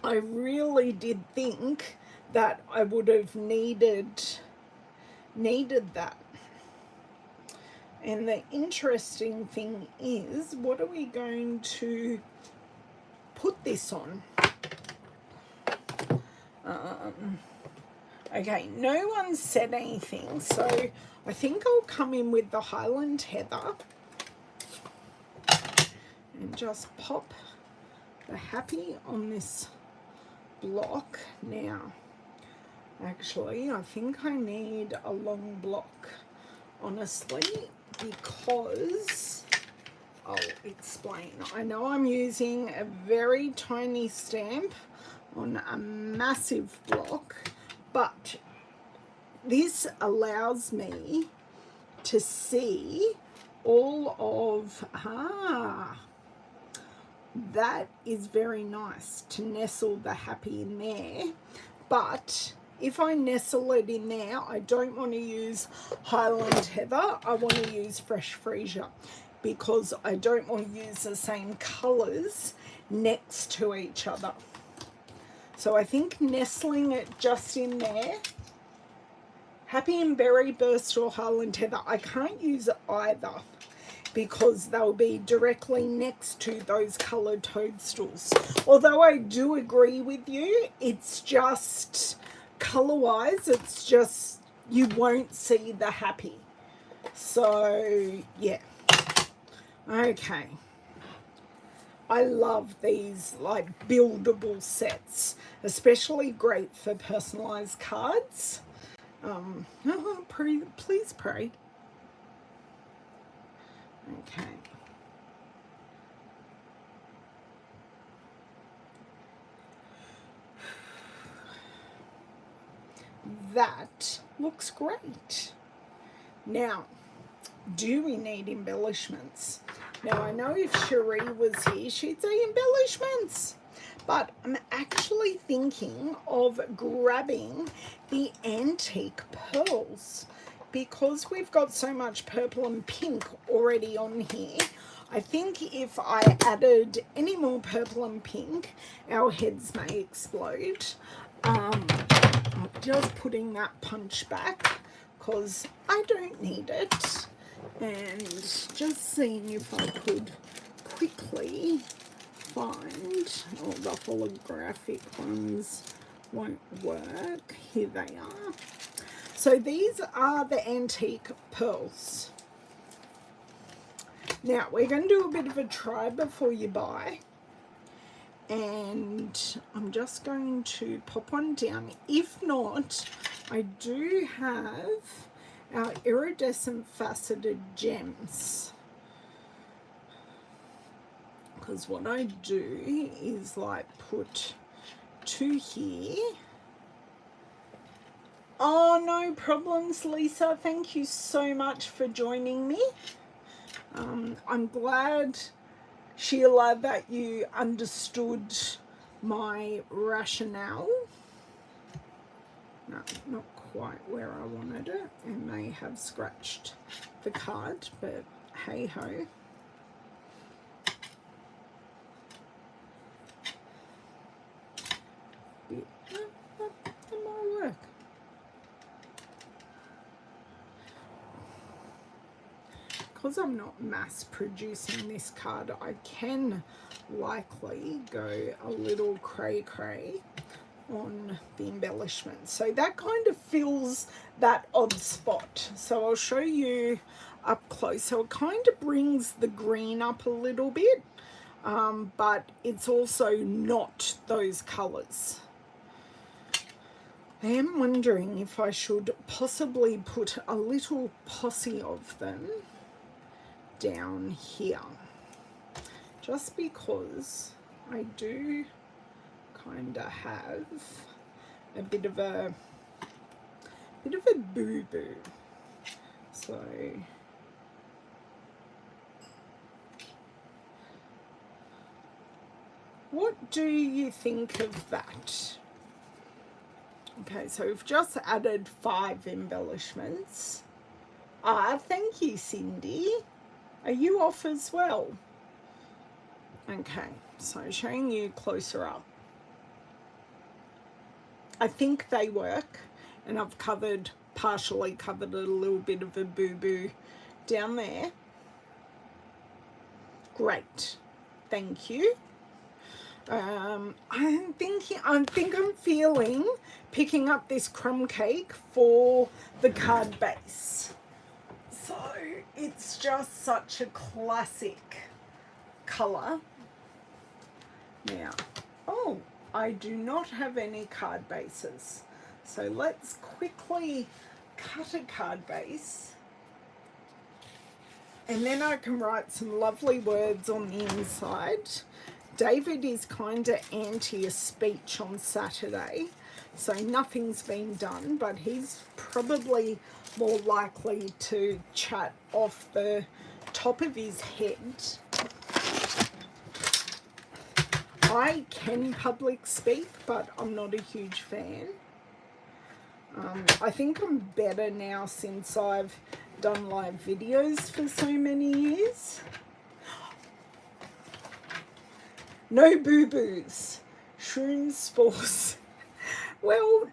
I really did think that I would have needed that. And the interesting thing is, what are we going to put this on? Okay, no one said anything, so I think I'll come in with the Highland Heather and just pop the happy on this block. Now, actually, I think I need a long block, honestly, because I'll explain. I know I'm using a very tiny stamp on a massive block, but this allows me to see all of, that is very nice to nestle the happy in there, but if I nestle it in there, I don't want to use Highland Heather. I want to use Fresh Freesia because I don't want to use the same colours next to each other. So I think nestling it just in there, Happy and Berry Burst or Highland Heather, I can't use either because they'll be directly next to those coloured toadstools. Although I do agree with you, it's just colour-wise, it's just, you won't see the Happy. So, yeah. Okay. I love these like buildable sets, especially great for personalised cards. Please pray. Okay. That looks great. Now, do we need embellishments? Now, I know if Cherie was here, she'd say embellishments. But I'm actually thinking of grabbing the antique pearls because we've got so much purple and pink already on here. I think if I added any more purple and pink, our heads may explode. I'm just putting that punch back because I don't need it. And just seeing if I could quickly find, oh, the holographic ones won't work. Here they are. So these are the antique pearls. Now we're going to do a bit of a try before you buy, and I'm just going to pop one down. If not, I do have our iridescent faceted gems, because what I do is like put two here. Oh, no problems, Lisa. Thank you so much for joining me. I'm glad, Sheila, that you understood my rationale. No, not quite where I wanted it. I may have scratched the card, but hey ho. That might work. Because I'm not mass producing this card, I can likely go a little cray-cray on the embellishment. So that kind of fills that odd spot. So I'll show you up close. So it kind of brings the green up a little bit, but it's also not those colours. I am wondering if I should possibly put a little posse of them down here, just because I do kind of have a bit of a boo-boo. So what do you think of that? Okay, so we've just added 5 embellishments. Ah, thank you, Cindy. Are you off as well? Okay, so showing you closer up. I think they work, and I've partially covered a little bit of a boo-boo down there. Great, thank you. I'm feeling picking up this crumb cake for the card base. So it's just such a classic colour. Now, oh, I do not have any card bases. So let's quickly cut a card base. And then I can write some lovely words on the inside. David is kind of anti a speech on Saturday, so nothing's been done, but he's probably more likely to chat off the top of his head. I can public speak, but I'm not a huge fan. I think I'm better now since I've done live videos for so many years. No boo-boos. Shroom spores. Well,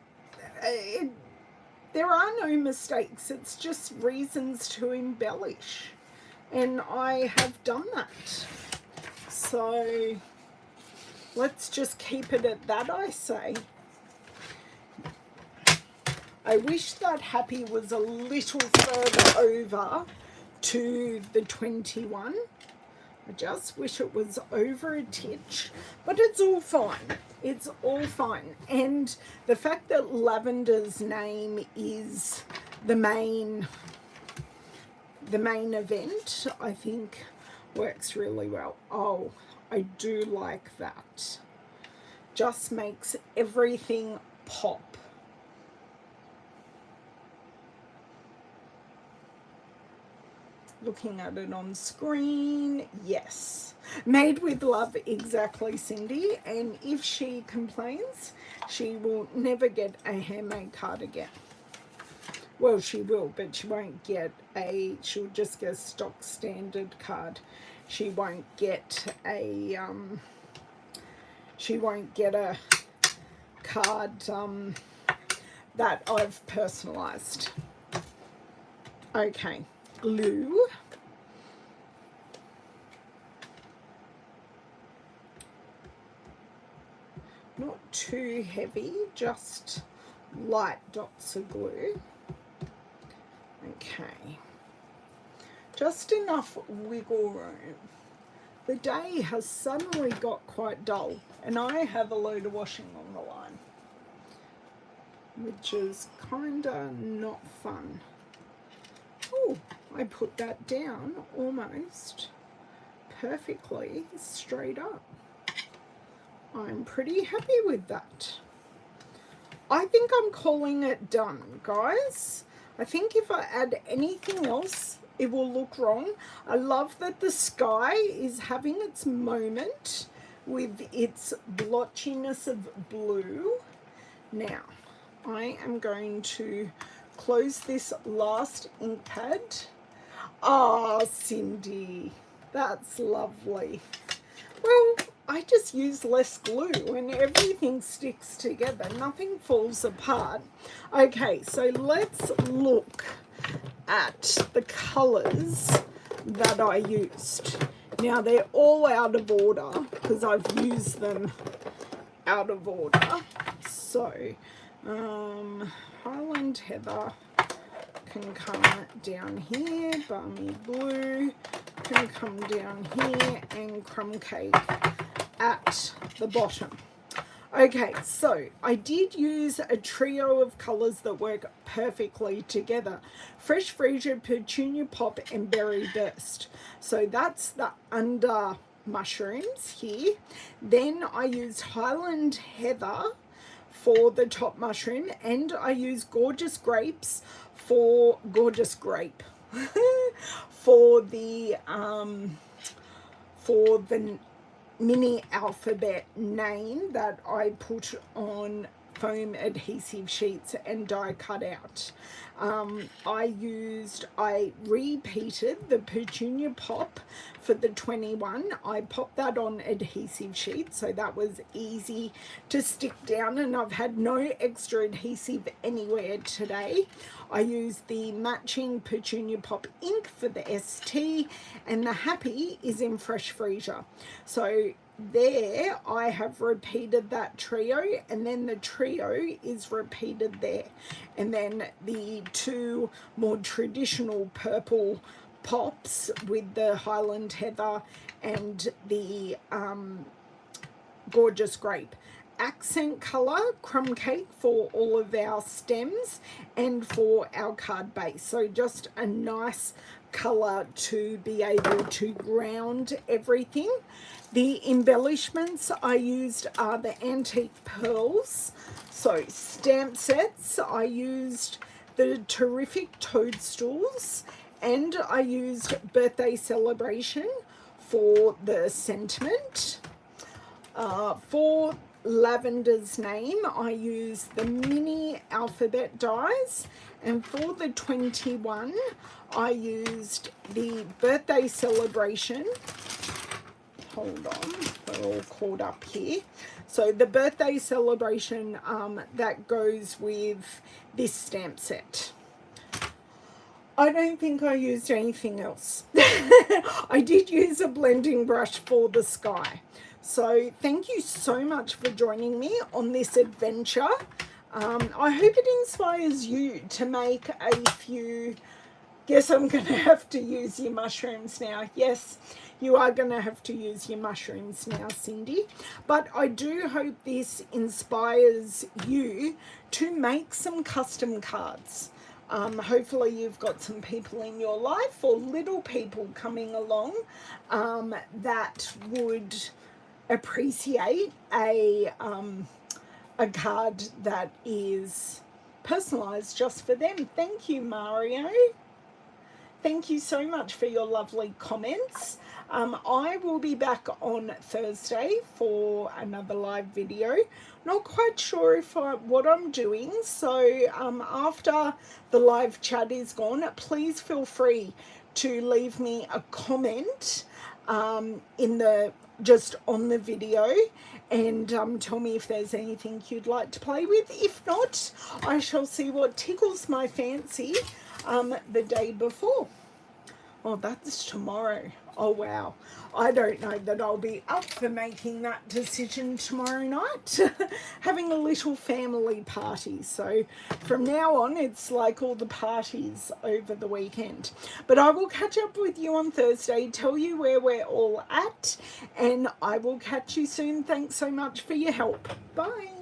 there are no mistakes. It's just reasons to embellish. And I have done that. So let's just keep it at that, I say. I wish that happy was a little further over to the 21. I just wish it was over a titch, but it's all fine. It's all fine. And the fact that Lavender's name is the main event, I think works really well. Oh, I do like that. Just makes everything pop. Looking at it on screen, yes. Made with love, exactly, Cindy. And if she complains, she will never get a handmade card again. Well, she will, but she won't get she'll just get a stock standard card. She won't get a, card that I've personalized. Okay. Glue. Not too heavy, just light dots of glue. Okay. Just enough wiggle room. The day has suddenly got quite dull, and I have a load of washing on the line, which is kinda not fun. Oh, I put that down almost perfectly straight up. I'm pretty happy with that. I think I'm calling it done, guys. I think if I add anything else, it will look wrong. I love that the sky is having its moment with its blotchiness of blue. Now, I am going to close this last ink pad. Ah, Cindy, that's lovely. Well, I just use less glue and everything sticks together. Nothing falls apart. Okay, so let's look at the colours that I used. Now, they're all out of order because I've used them out of order. So, Highland Heather can come down here, Balmy Blue can come down here, and Crumb Cake at the bottom. Okay, so I did use a trio of colours that work perfectly together. Fresh Freesia, Petunia Pop and Berry Burst. So that's the under mushrooms here. Then I used Highland Heather for the top mushroom, and I use Gorgeous Grapes for Gorgeous Grape for the mini alphabet name that I put on foam adhesive sheets and die cut out. I repeated the Petunia Pop for the 21. I popped that on adhesive sheets, so that was easy to stick down, and I've had no extra adhesive anywhere today. I used the matching Petunia Pop ink for the ST, and the Happy is in Fresh Freesia. So there I have repeated that trio, and then the trio is repeated there, and then the two more traditional purple pops with the Highland Heather and the Gorgeous Grape. Accent colour Crumb Cake for all of our stems and for our card base, so just a nice colour to be able to ground everything. The embellishments I used are the antique pearls. So stamp sets, I used the terrific Toadstools, and I used Birthday Celebration for the sentiment. For Lavender's name, I used the mini alphabet dies, and for the 21, I used the birthday celebration. Hold on, we're all caught up here. So the birthday celebration that goes with this stamp set. I don't think I used anything else. I did use a blending brush for the sky. So thank you so much for joining me on this adventure. I hope it inspires you to make a few. Guess I'm going to have to use your mushrooms now. Yes, you are going to have to use your mushrooms now, Cindy. But I do hope this inspires you to make some custom cards. Hopefully you've got some people in your life or little people coming along that would appreciate a card that is personalized just for them. Thank you, Mario. Thank you so much for your lovely comments. I will be back on Thursday for another live video. Not quite sure what I'm doing, so after the live chat is gone, please feel free to leave me a comment just on the video, and tell me if there's anything you'd like to play with. If not, I shall see what tickles my fancy the day before. Oh, that's tomorrow. Oh, wow. I don't know that I'll be up for making that decision tomorrow night. Having a little family party. So from now on, it's like all the parties over the weekend. But I will catch up with you on Thursday, tell you where we're all at, and I will catch you soon. Thanks so much for your help. Bye.